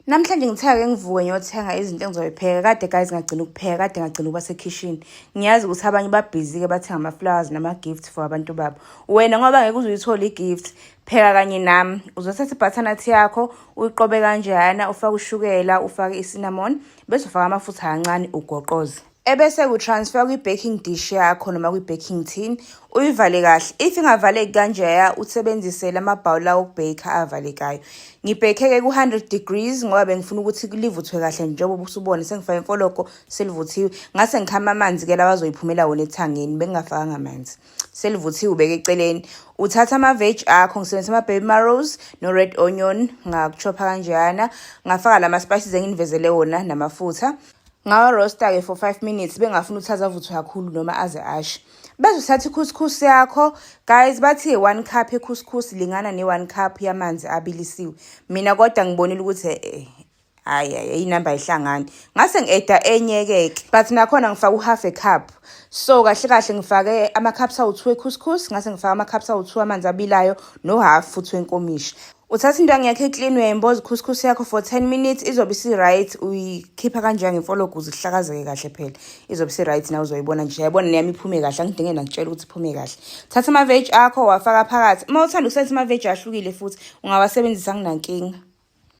Namhlanje ngitheka ngivuke ngiyothenga izinto engizoyipheka. Kade guys ngagcina ukupheka, kade ngagcina ukuba sekhishini. Ngiyazi ukuthi abanye babhizi-ke bathenga ama-flowers nama-gift for abantu babo. Wena ngoba ngeke uze uyithole i-gift, pheka kanye nami. Uzothatha i-butternut yakho, uyiqobe kanjana, ufake ushukela, ufake i-cinnamon, bese ufaka amafutha kancane ugoqoze. Ebese utransfer kwi-baking dish yakho noma kwi-baking tin, uyivale kahle. If ingavaleki kanjeya, usebenzise lamabhawula lawo okubheka avalekayo. Ngibheke-ke ku-100 degrees ngoba bengifuna ukuthi livuthwe kahle njengoba usubona sengifake imfoloko selivuthiwe. Ngase ngikhama amanzi-ke lawa azoyiphumela wona ethangeni, bengingafakanga amanzi. Selivuthiwe ubeke eceleni. Uthatha ama-veg akho, ngisebenzisa ama-baby marrows no-red onion, ngakuchopha kanjana. Ngafaka lama-spices enginivezele wona namafutha. Ngawa-roaster-ke for 5 minutes, bengafuna ukuthi azavuthwe kakhulu noma aze ashe. Bese uthatha i-couscous yakho. Guys, bathi 1 cup ye-couscous lingana ne-1 cup yamanzi abilisiwe. Mina kodwa ngibonile ukuthi hayi inamba ayihlangani. Ngase ngi-eda enye-ke, but nakhona ngifaka u-half a cup. So kahle kahle ngifake ama-cups awu-2 e-couscous, ngase ngifaka ama-cups awu-2 amanzi abilayo no-half futhi wenkomishi. Uthatha indwangu yakho eclean uyayimboza i-couscous yakho for 10 minutes, izobe isi-right. Uyikhipha kanjani ngemfoloko ukuze ihlakazeke kahle phela. Izobe isi-right nawe uzoyibona nje. Yabona neyami iphume kahle, angidinge nakutshela ukuthi iphume kahle. Thatha ama-veg akho wafaka phakathi. Uma uthanda ukusebenzisa ama-veg ahlukile futhi ungawasebenzisa nginankinga.